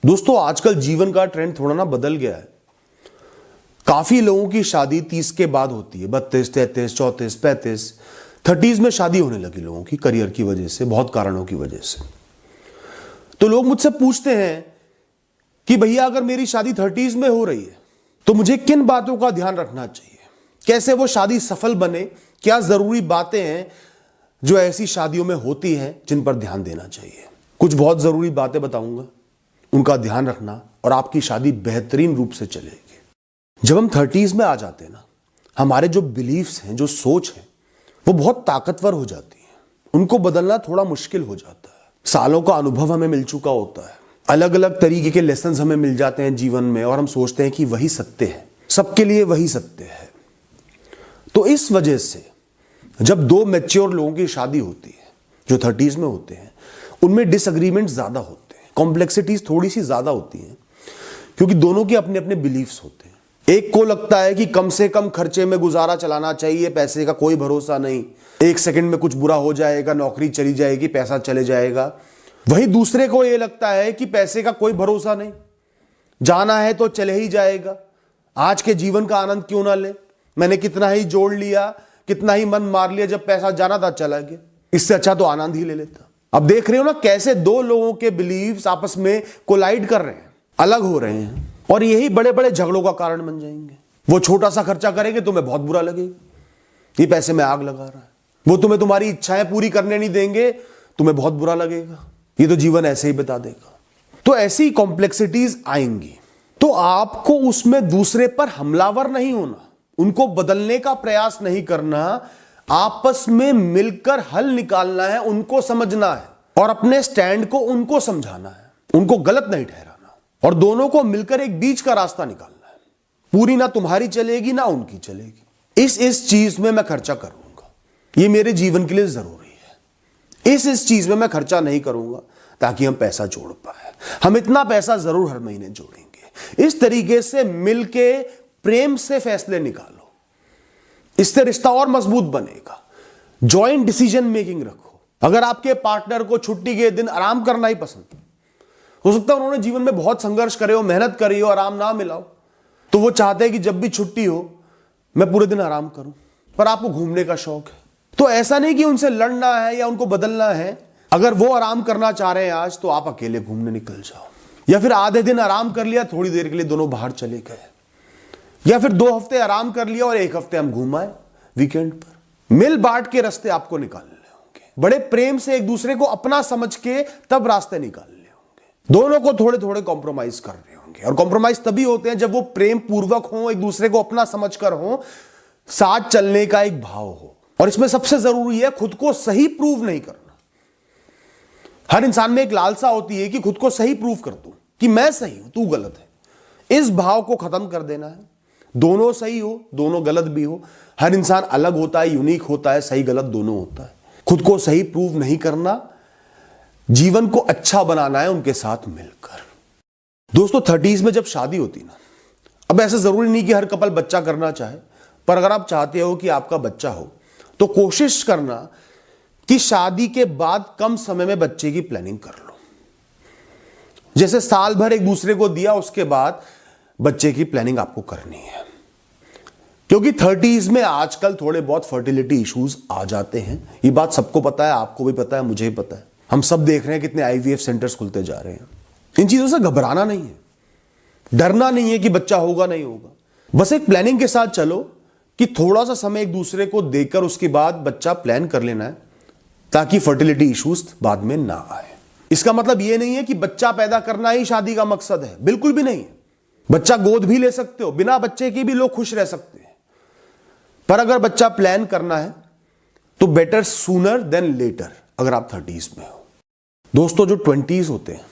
दोस्तों आजकल जीवन का ट्रेंड थोड़ा ना बदल गया है। काफी लोगों की शादी 30 के बाद होती है, 32, 33, 34, 35, 30s में शादी होने लगी लोगों की, करियर की वजह से, बहुत कारणों की वजह से। तो लोग मुझसे पूछते हैं कि भैया अगर मेरी शादी 30s में हो रही है तो मुझे किन बातों का ध्यान रखना चाहिए, कैसे वो शादी सफल बने, क्या जरूरी बातें हैं जो ऐसी शादियों में होती हैं जिन पर ध्यान देना चाहिए। कुछ बहुत जरूरी बातें बताऊंगा, उनका ध्यान रखना और आपकी शादी बेहतरीन रूप से चलेगी। जब हम 30s में आ जाते हैं ना, हमारे जो बिलीफ्स हैं, जो सोच है, वो बहुत ताकतवर हो जाती है। उनको बदलना थोड़ा मुश्किल हो जाता है। सालों का अनुभव हमें मिल चुका होता है, अलग अलग तरीके के लेसन्स हमें मिल जाते हैं जीवन में, और हम सोचते हैं कि वही सत्य है, सबके लिए वही सत्य है। तो इस वजह से जब दो मैच्योर लोगों की शादी होती है जो 30s में होते हैं, उनमें डिसएग्रीमेंट ज्यादा होते हैं, कॉम्प्लेक्सिटीज थोड़ी सी ज्यादा होती हैं, क्योंकि दोनों के अपने अपने बिलीफ्स होते हैं। एक को लगता है कि कम से कम खर्चे में गुजारा चलाना चाहिए, पैसे का कोई भरोसा नहीं, एक सेकंड में कुछ बुरा हो जाएगा, नौकरी चली जाएगी, पैसा चले जाएगा। वहीं दूसरे को यह लगता है कि पैसे का कोई भरोसा नहीं, जाना है तो चले ही जाएगा, आज के जीवन का आनंद क्यों ना ले, मैंने कितना ही जोड़ लिया, कितना ही मन मार लिया, जब पैसा जाना था चला गया, इससे अच्छा तो आनंद ही ले लेता। अब देख रहे हो ना कैसे दो लोगों के बिलीव्स आपस में कोलाइड कर रहे हैं, अलग हो रहे हैं, और यही बड़े बड़े झगड़ों का कारण बन जाएंगे। वो छोटा सा खर्चा करेंगे, तुम्हें बहुत बुरा लगेगा, ये पैसे में आग लगा रहा है। वो तुम्हें तुम्हारी इच्छाएं पूरी करने नहीं देंगे, तुम्हें बहुत बुरा लगेगा, ये तो जीवन ऐसे ही बता देगा। तो ऐसी कॉम्प्लेक्सिटीज आएंगी, तो आपको उसमें दूसरे पर हमलावर नहीं होना, उनको बदलने का प्रयास नहीं करना, आपस में मिलकर हल निकालना है, उनको समझना है और अपने स्टैंड को उनको समझाना है, उनको गलत नहीं ठहराना, और दोनों को मिलकर एक बीच का रास्ता निकालना है। पूरी ना तुम्हारी चलेगी ना उनकी चलेगी। इस चीज में मैं खर्चा करूंगा, ये मेरे जीवन के लिए जरूरी है, इस चीज में मैं खर्चा नहीं करूंगा ताकि हम पैसा जोड़ पाए, हम इतना पैसा जरूर हर महीने जोड़ेंगे। इस तरीके से मिलके प्रेम से फैसले निकालो, इससे रिश्ता और मजबूत बनेगा। जॉइंट डिसीजन मेकिंग रखो। अगर आपके पार्टनर को छुट्टी के दिन आराम करना ही पसंद हो सकता है उन्होंने जीवन में बहुत संघर्ष करे हो, मेहनत करी हो, आराम ना मिला हो, तो वो चाहते हैं कि जब भी छुट्टी हो मैं पूरे दिन आराम करूं, पर आपको घूमने का शौक है। तो ऐसा नहीं कि उनसे लड़ना है या उनको बदलना है। अगर वो आराम करना चाह रहे हैं आज, तो आप अकेले घूमने निकल जाओ, या फिर आधे दिन आराम कर लिया, थोड़ी देर के लिए दोनों बाहर चले गए, या फिर 2 हफ्ते आराम कर लिया और 1 हफ्ते हम घूम आए वीकेंड पर। मिल बांट के रास्ते आपको निकालने होंगे, बड़े प्रेम से एक दूसरे को अपना समझ के तब रास्ते निकालने होंगे। दोनों को थोड़े थोड़े कॉम्प्रोमाइज कर रहे होंगे, और कॉम्प्रोमाइज तभी होते हैं जब वो प्रेम पूर्वक हो, एक दूसरे को अपना समझ कर हो, साथ चलने का एक भाव हो। और इसमें सबसे जरूरी है खुद को सही प्रूव नहीं करना। हर इंसान में एक लालसा होती है कि खुद को सही प्रूव कर दूं कि मैं सही हूं, तू गलत है। इस भाव को खत्म कर देना है। दोनों सही हो, दोनों गलत भी हो, हर इंसान अलग होता है, यूनिक होता है, सही गलत दोनों होता है। खुद को सही प्रूव नहीं करना, जीवन को अच्छा बनाना है उनके साथ मिलकर। दोस्तों 30s में जब शादी होती ना, अब ऐसा जरूरी नहीं कि हर कपल बच्चा करना चाहे, पर अगर आप चाहते हो कि आपका बच्चा हो तो कोशिश करना कि शादी के बाद कम समय में बच्चे की प्लानिंग कर लो। जैसे साल भर एक दूसरे को दिया, उसके बाद बच्चे की प्लानिंग आपको करनी है, क्योंकि 30s में आजकल थोड़े बहुत फर्टिलिटी इश्यूज आ जाते हैं। ये बात सबको पता है, आपको भी पता है, मुझे भी पता है। हम सब देख रहे हैं कितने IVF सेंटर्स खुलते जा रहे हैं। इन चीजों से घबराना नहीं है, डरना नहीं है कि बच्चा होगा नहीं होगा। बस एक प्लानिंग के साथ चलो कि थोड़ा सा समय एक दूसरे को देकर उसके बाद बच्चा प्लान कर लेना है, ताकि फर्टिलिटी इश्यूज बाद में ना आए। इसका मतलब यह नहीं है कि बच्चा पैदा करना ही शादी का मकसद है, बिल्कुल भी नहीं है। बच्चा गोद भी ले सकते हो, बिना बच्चे के भी लोग खुश रह सकते हैं। पर अगर बच्चा प्लान करना है तो बेटर सूनर देन लेटर, अगर आप 30s में हो। दोस्तों जो 20s होते हैं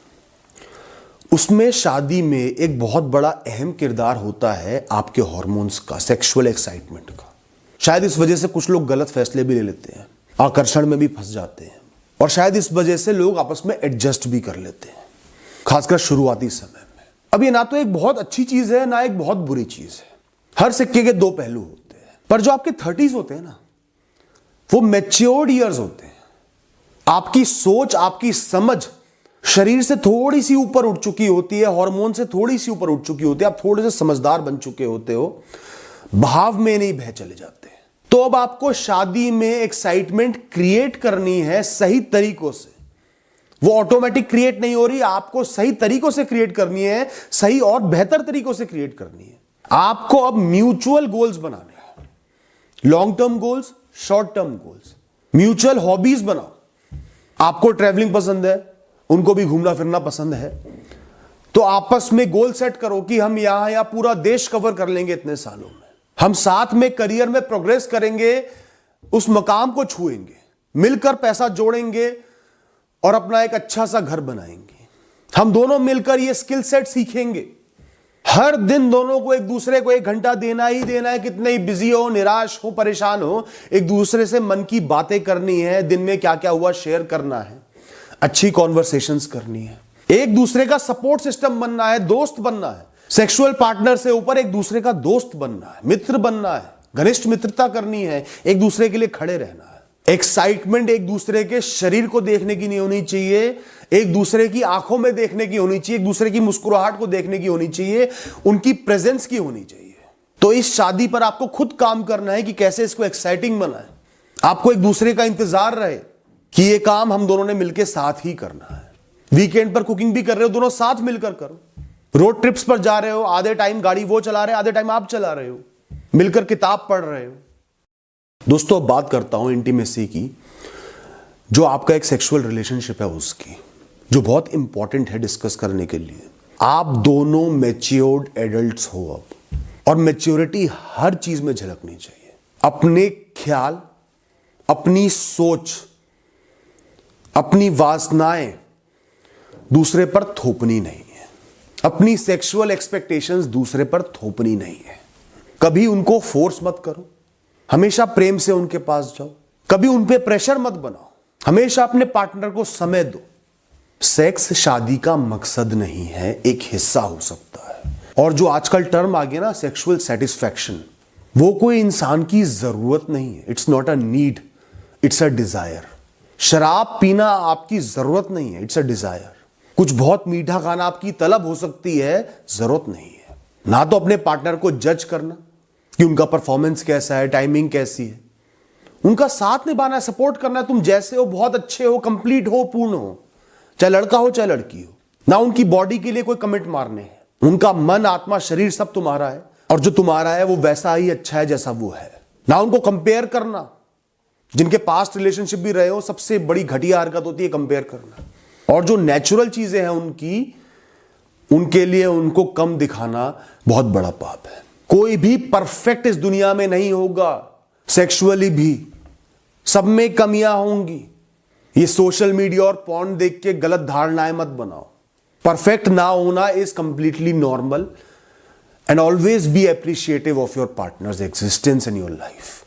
उसमें शादी में एक बहुत बड़ा अहम किरदार होता है आपके हार्मोन्स का, सेक्सुअल एक्साइटमेंट का। शायद इस वजह से कुछ लोग गलत फैसले भी ले लेते हैं, आकर्षण में भी फंस जाते हैं, और शायद इस वजह से लोग आपस में एडजस्ट भी कर लेते हैं, खासकर शुरुआती समय में। अब ये ना तो एक बहुत अच्छी चीज है ना एक बहुत बुरी चीज है, हर सिक्के के 2 पहलू होते हैं। पर जो आपके 30s होते हैं ना, वो मैच्योर्ड ईयर्स होते हैं। आपकी सोच, आपकी समझ शरीर से थोड़ी सी ऊपर उठ चुकी होती है, हार्मोन से थोड़ी सी ऊपर उठ चुकी होती है, आप थोड़े से समझदार बन चुके होते हो, भाव में नहीं बह चले जाते। तो अब आपको शादी में एक्साइटमेंट क्रिएट करनी है सही तरीकों से। वो ऑटोमेटिक क्रिएट नहीं हो रही, आपको सही तरीकों से क्रिएट करनी है, सही और बेहतर तरीकों से क्रिएट करनी है। आपको अब म्यूचुअल गोल्स बनाने हैं, long term goals, short term goals. Mutual hobbies बनाओ। आपको ट्रैवलिंग पसंद है, उनको भी घूमना फिरना पसंद है, तो आपस में गोल सेट करो कि हम यहां या पूरा देश कवर कर लेंगे इतने सालों में। हम साथ में करियर में प्रोग्रेस करेंगे, उस मकाम को छुएंगे, मिलकर पैसा जोड़ेंगे और अपना एक अच्छा सा घर बनाएंगे। हम दोनों मिलकर ये स्किल सेट सीखेंगे। हर दिन दोनों को एक दूसरे को 1 घंटा देना ही देना है, कितने ही बिजी हो, निराश हो, परेशान हो, एक दूसरे से मन की बातें करनी है, दिन में क्या क्या हुआ शेयर करना है, अच्छी कॉन्वर्सेशंस करनी है, एक दूसरे का सपोर्ट सिस्टम बनना है, दोस्त बनना है। सेक्सुअल पार्टनर से ऊपर एक दूसरे का दोस्त बनना है, मित्र बनना है, घनिष्ठ मित्रता करनी है, एक दूसरे के लिए खड़े रहना है। एक्साइटमेंट एक दूसरे के शरीर को देखने की नहीं होनी चाहिए, एक दूसरे की आंखों में देखने की होनी चाहिए, एक दूसरे की मुस्कुराहट को देखने की होनी चाहिए, उनकी प्रेजेंस की होनी चाहिए। तो इस शादी पर आपको खुद काम करना है कि कैसे इसको एक्साइटिंग बनाए। आपको एक दूसरे का इंतजार रहे कि ये काम हम दोनों ने मिलकर साथ ही करना है। वीकेंड पर कुकिंग भी कर रहे हो, दोनों साथ मिलकर करो। रोड ट्रिप्स पर जा रहे हो, आधे टाइम गाड़ी वो चला रहे हैं, आधे टाइम आप चला रहे हो, मिलकर किताब पढ़ रहे हो। दोस्तों, अब बात करता हूं इंटीमेसी की, जो आपका एक सेक्सुअल रिलेशनशिप है उसकी, जो बहुत इंपॉर्टेंट है डिस्कस करने के लिए। आप दोनों मैच्योर्ड एडल्ट्स हो अब, और मैच्योरिटी हर चीज में झलकनी चाहिए। अपने ख्याल, अपनी सोच, अपनी वासनाएं दूसरे पर थोपनी नहीं है, अपनी सेक्सुअल एक्सपेक्टेशंस दूसरे पर थोपनी नहीं है। कभी उनको फोर्स मत करो, हमेशा प्रेम से उनके पास जाओ, कभी उन पे प्रेशर मत बनाओ, हमेशा अपने पार्टनर को समय दो। सेक्स शादी का मकसद नहीं है, एक हिस्सा हो सकता है। और जो आजकल टर्म आ गया ना, सेक्सुअल सेटिस्फैक्शन, वो कोई इंसान की जरूरत नहीं है। It's not a need, it's a desire. शराब पीना आपकी जरूरत नहीं है, इट्स अ डिजायर। कुछ बहुत मीठा खाना आपकी तलब हो सकती है, जरूरत नहीं है। ना तो अपने पार्टनर को जज करना कि उनका परफॉर्मेंस कैसा है, टाइमिंग कैसी है, उनका साथ निभाना है, सपोर्ट करना है। तुम जैसे हो, बहुत अच्छे हो, कंप्लीट हो, पूर्ण हो, चाहे लड़का हो चाहे लड़की हो। ना उनकी बॉडी के लिए कोई कमेंट मारने हैं, उनका मन, आत्मा, शरीर सब तुम्हारा है, और जो तुम्हारा है वो वैसा ही अच्छा है जैसा वो है। ना उनको कंपेयर करना। जिनके पास्ट रिलेशनशिप भी रहे हो, सबसे बड़ी घटिया हरकत होती है कंपेयर करना। और जो नेचुरल चीजें हैं उनकी, उनके लिए उनको कम दिखाना बहुत बड़ा पाप है। कोई भी परफेक्ट इस दुनिया में नहीं होगा, सेक्सुअली भी सब में कमियां होंगी। ये सोशल मीडिया और पॉर्न देख के गलत धारणाएं मत बनाओ। परफेक्ट ना होना is completely normal, and always be appreciative of your partners existence in your life.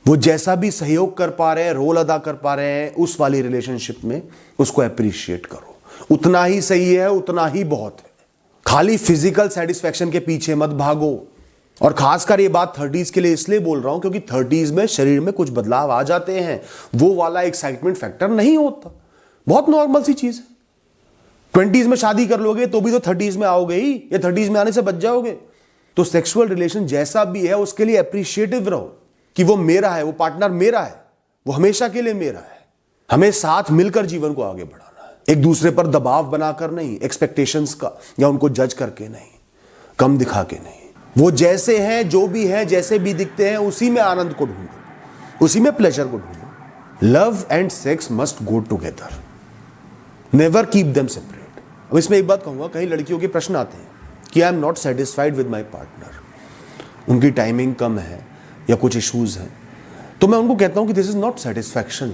वो जैसा भी सहयोग कर पा रहे हैं, रोल अदा कर पा रहे हैं उस वाली रिलेशनशिप में, उसको अप्रिशिएट करो। उतना ही सही है, उतना ही बहुत है। खाली फिजिकल सेटिस्फैक्शन के पीछे मत भागो। और खासकर ये बात 30s के लिए इसलिए बोल रहा हूं क्योंकि 30s में शरीर में कुछ बदलाव आ जाते हैं, वो वाला एक्साइटमेंट फैक्टर नहीं होता। बहुत नॉर्मल सी चीज है। 20s में शादी कर लोगे तो भी तो 30s में आओगे ही, या 30s में आने से बच जाओगे। तो सेक्सुअल रिलेशन जैसा भी है उसके लिए अप्रिशिएटिव रहो कि वो मेरा है, वो पार्टनर मेरा है, वो हमेशा के लिए मेरा है। हमें साथ मिलकर जीवन को आगे बढ़ाना है, एक दूसरे पर दबाव बनाकर नहीं, एक्सपेक्टेशंस का या उनको जज करके नहीं, कम दिखा के नहीं। वो जैसे हैं, जो भी हैं, जैसे भी दिखते हैं, उसी में आनंद को ढूंढो, उसी में प्लेजर को ढूंढो। Love and sex must go together, never keep them separate. अब इसमें एक बात कहूंगा, कई लड़कियों के प्रश्न आते हैं कि I am not satisfied with my partner, उनकी टाइमिंग कम है या कुछ इश्यूज हैं। तो मैं उनको कहता हूं कि दिस इज नॉट सेटिस्फैक्शन,